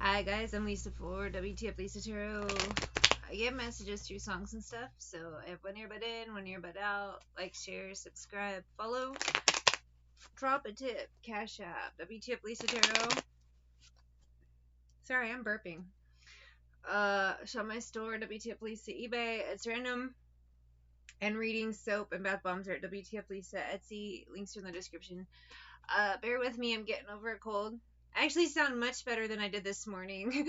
Hi guys, I'm Lisa for wtfLisa Tarot. I get messages through songs and stuff, so if one earbud in, one earbud out, like, share, subscribe, follow, drop a tip, Cash App, wtfLisa Tarot. Sorry, I'm burping. Shop my store, wtfLisa eBay. It's random and reading soap and bath bombs are at wtfLisa Etsy. Links are in the description. Bear with me, I'm getting over a cold. I actually sound much better than I did this morning.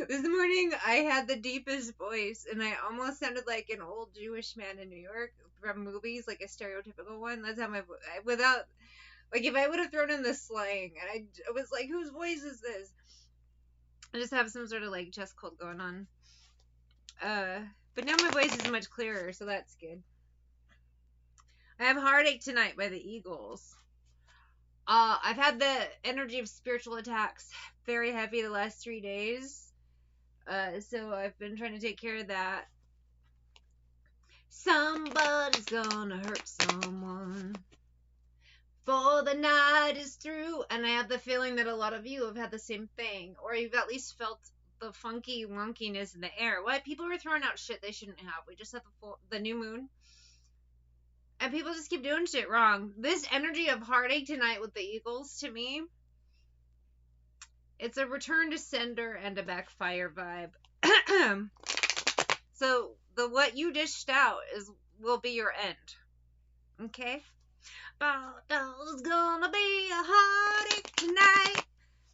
This morning I had the deepest voice and I almost sounded like an old Jewish man in New York from movies, like a stereotypical one. That's how my without, like, if I would have thrown in the slang and I was like, whose voice is this? I just have some sort of like chest cold going on. But now my voice is much clearer, so that's good. I have Heartache Tonight by the Eagles. I've had the energy of spiritual attacks very heavy the last 3 days. So I've been trying to take care of that. Somebody's gonna hurt someone before the night is through. And I have the feeling that a lot of you have had the same thing. Or you've at least felt the funky wonkiness in the air. Why? People are throwing out shit they shouldn't have. We just had the new moon. And people just keep doing shit wrong. This energy of Heartache Tonight with the Eagles, to me, it's a return to sender and a backfire vibe. So what you dished out will be your end. Okay? But there's gonna be a heartache tonight.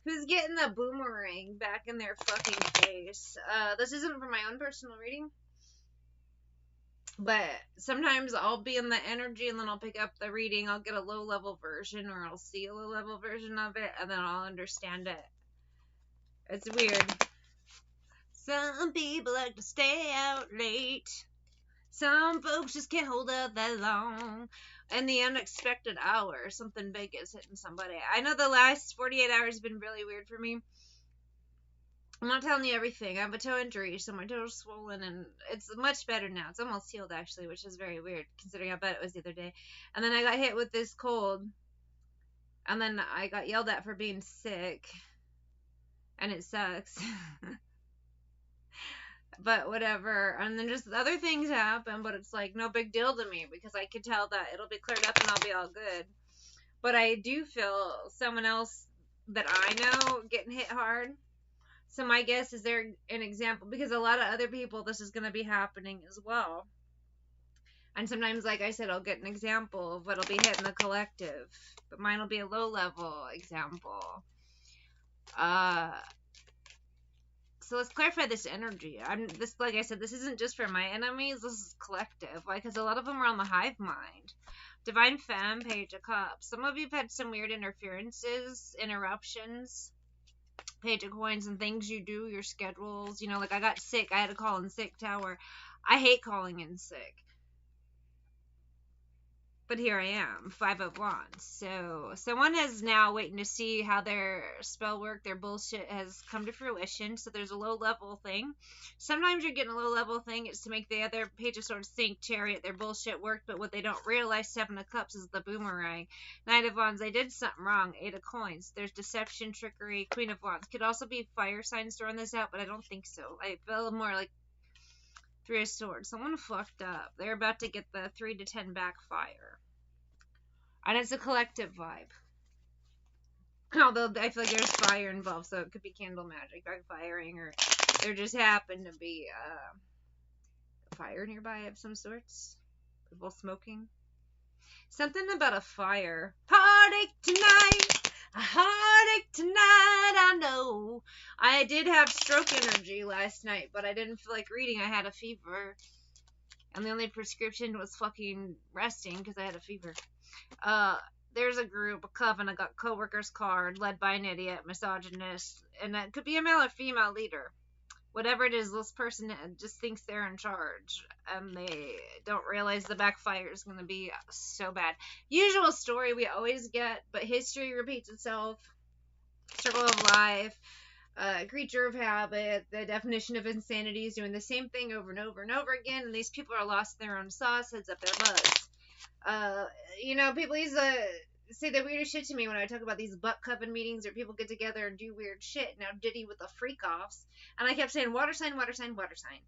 Who's getting the boomerang back in their fucking face? This isn't for my own personal reading. But sometimes I'll be in the energy and then I'll pick up the reading. I'll get a low-level version or I'll see a low-level version of it and then I'll understand it. It's weird. Some people like to stay out late. Some folks just can't hold up that long. And the unexpected hour, something big is hitting somebody. I know the last 48 hours have been really weird for me. I'm not telling you everything. I have a toe injury, so my toe's swollen, and it's much better now. It's almost healed, actually, which is very weird, considering how bad it was the other day. And then I got hit with this cold, and then I got yelled at for being sick, and it sucks. But whatever. And then just other things happen, but it's like no big deal to me, because I can tell that it'll be cleared up and I'll be all good. But I do feel someone else that I know getting hit hard. So my guess is they're an example, because a lot of other people, this is going to be happening as well. And sometimes, like I said, I'll get an example of what'll be hitting the collective, but mine will be a low-level example. So let's clarify this energy. Like I said, this isn't just for my enemies. This is collective, like, because a lot of them are on the hive mind. Divine Femme, Page of Cups. Some of you've had some weird interferences, interruptions. Page of Coins and things you do, your schedules. You know, like I got sick. I had to call in sick tower. I hate calling in sick. But here I am, 5 of Wands. So someone is now waiting to see how their spell work, their bullshit has come to fruition. So there's a low-level thing. Sometimes you're getting a low-level thing. It's to make the other Page of Swords think, Chariot, their bullshit worked. But what they don't realize, 7 of Cups, is the boomerang. 9 of Wands, they did something wrong. 8 of Coins. There's deception, trickery. Queen of Wands. Could also be fire signs throwing this out, but I don't think so. I feel more like 3 of Swords. Someone fucked up. They're about to get the 3 to 10 backfire. And it's a collective vibe. Although I feel like there's fire involved, so it could be candle magic, backfiring, or there just happened to be a fire nearby of some sorts. People smoking. Something about a fire. Heartache tonight. A heartache tonight, I know. I did have stroke energy last night, but I didn't feel like reading. I had a fever. And the only prescription was fucking resting because I had a fever. There's a group, a coven. I got coworkers card, led by an idiot, misogynist, and that could be a male or female leader. Whatever it is, this person just thinks they're in charge, and they don't realize the backfire is going to be so bad. Usual story we always get, but history repeats itself. Circle of life. Creature of habit. The definition of insanity is doing the same thing over and over and over again, and these people are lost in their own sauce, heads up their butts. You know, people use say the weirdest shit to me when I talk about these butt cupping meetings where people get together and do weird shit. Now Diddy with the freak offs, and I kept saying water sign, water sign, water sign.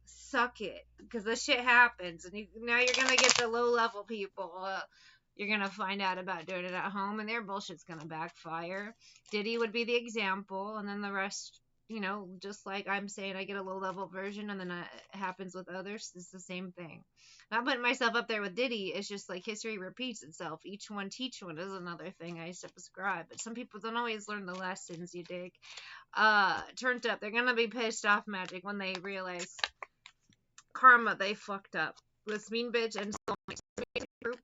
Suck it, because this shit happens, and now you're gonna get the low level people. You're gonna find out about doing it at home, and their bullshit's gonna backfire. Diddy would be the example, and then the rest. Just like I'm saying, I get a low level version, and then it happens with others. It's the same thing. Not putting myself up there with Diddy. It's just like history repeats itself. Each one teach one is another thing I subscribe. But some people don't always learn the lessons, you dig. Turned up. They're gonna be pissed off magic when they realize karma they fucked up. This mean bitch and group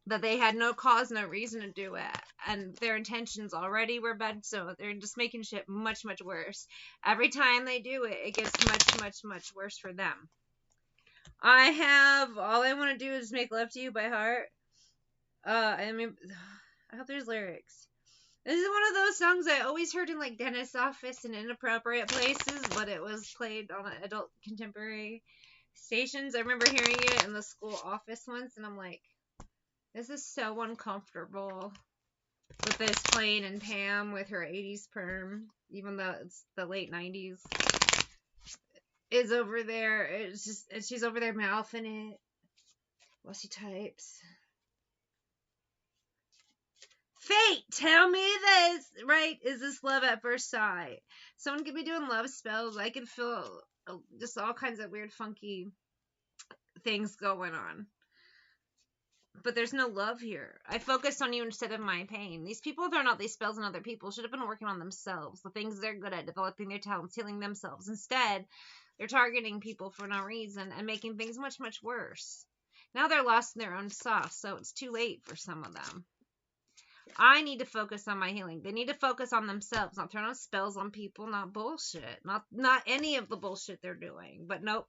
that they had no cause, no reason to do it, and their intentions already were bad, so they're just making shit much, much worse. Every time they do it, it gets much, much, much worse for them. All I want to do is make love to you by heart. I hope there's lyrics. This is one of those songs I always heard in like dentist office and inappropriate places, but it was played on adult contemporary stations. I remember hearing it in the school office once, and I'm like, this is so uncomfortable with this playing, and Pam with her 80s perm, even though it's the late 90s, is over there. She's over there mouthing it while she types. Fate, tell me this, right? Is this love at first sight? Someone could be doing love spells. I could feel just all kinds of weird, funky things going on. But there's no love here. I focused on you instead of my pain. These people throwing out these spells on other people should have been working on themselves, the things they're good at, developing their talents, healing themselves. Instead, they're targeting people for no reason and making things much, much worse. Now they're lost in their own sauce, so it's too late for some of them. I need to focus on my healing. They need to focus on themselves, not throwing out spells on people, not bullshit. Not any of the bullshit they're doing. But nope.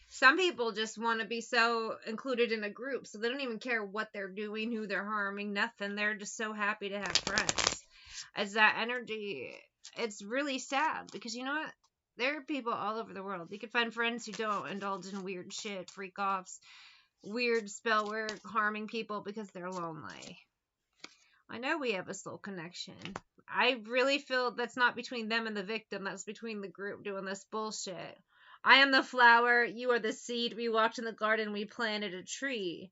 Some people just want to be so included in a group, so they don't even care what they're doing, who they're harming, nothing. They're just so happy to have friends. As that energy, it's really sad, because you know what? There are people all over the world. You can find friends who don't indulge in weird shit, freak offs, weird spell work, harming people because they're lonely. I know we have a soul connection. I really feel that's not between them and the victim. That's between the group doing this bullshit. I am the flower. You are the seed. We walked in the garden. We planted a tree.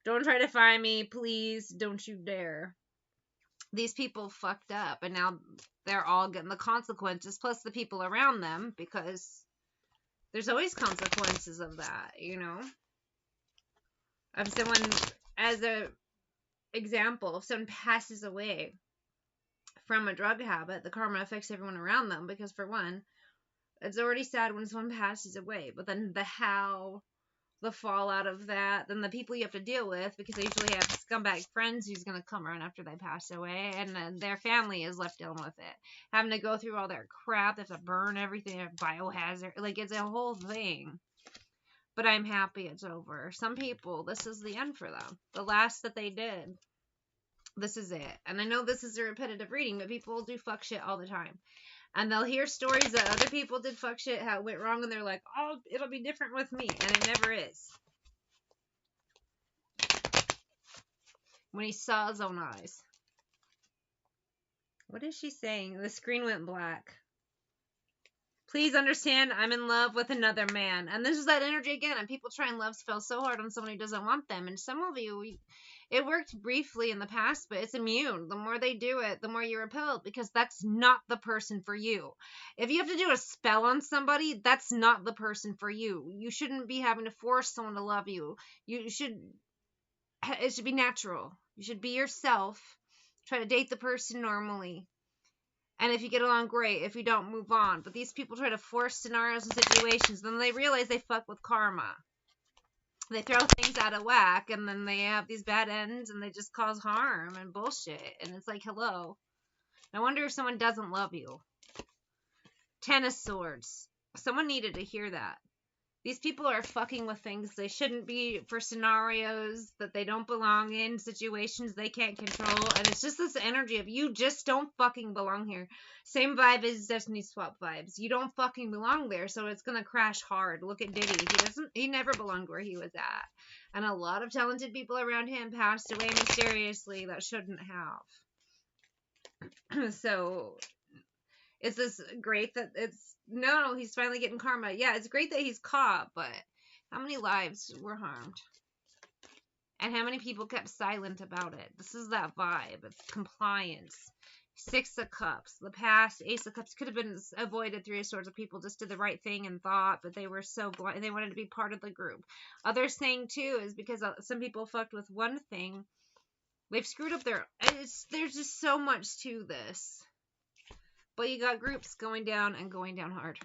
Don't try to find me. Please, don't you dare. These people fucked up, and now they're all getting the consequences, plus the people around them, because there's always consequences of that, If someone, as a example, if someone passes away from a drug habit, the karma affects everyone around them, because for one, it's already sad when someone passes away, but then the fallout of that, then the people you have to deal with, because they usually have scumbag friends who's going to come around after they pass away, and then their family is left dealing with it, having to go through all their crap. They have to burn everything, biohazard, like it's a whole thing. But I'm happy it's over. Some people, this is the end for them. The last that they did, this is it. And I know this is a repetitive reading, but people do fuck shit all the time. And they'll hear stories that other people did fuck shit, how it went wrong, and they're like, oh, it'll be different with me. And it never is. When he saw his own eyes. What is she saying? The screen went black. Please understand, I'm in love with another man. And this is that energy again. And people try and love spell so hard on someone who doesn't want them. And some of you, it worked briefly in the past, but it's immune. The more they do it, the more you're repelled, because that's not the person for you. If you have to do a spell on somebody, that's not the person for you. You shouldn't be having to force someone to love you. It should be natural. You should be yourself. Try to date the person normally. And if you get along, great. If you don't, move on. But these people try to force scenarios and situations. Then they realize they fuck with karma. They throw things out of whack, and then they have these bad ends, and they just cause harm and bullshit. And it's like, hello. No wonder someone doesn't love you. 10 of Swords. Someone needed to hear that. These people are fucking with things they shouldn't be, for scenarios that they don't belong in, situations they can't control, and it's just this energy of you just don't fucking belong here. Same vibe as Destiny Swap vibes. You don't fucking belong there, so it's gonna crash hard. Look at Diddy. He never belonged where he was at. And a lot of talented people around him passed away mysteriously that shouldn't have. So is this great that it's no, he's finally getting karma. Yeah, it's great that he's caught, but how many lives were harmed? And how many people kept silent about it? This is that vibe. It's compliance. Six of Cups. The past Ace of Cups could have been avoided. Three of Swords of people just did the right thing and thought, but they were so blind. They wanted to be part of the group. Others saying too is because some people fucked with one thing. They've screwed up their. There's just so much to this. But you got groups going down and going down hard.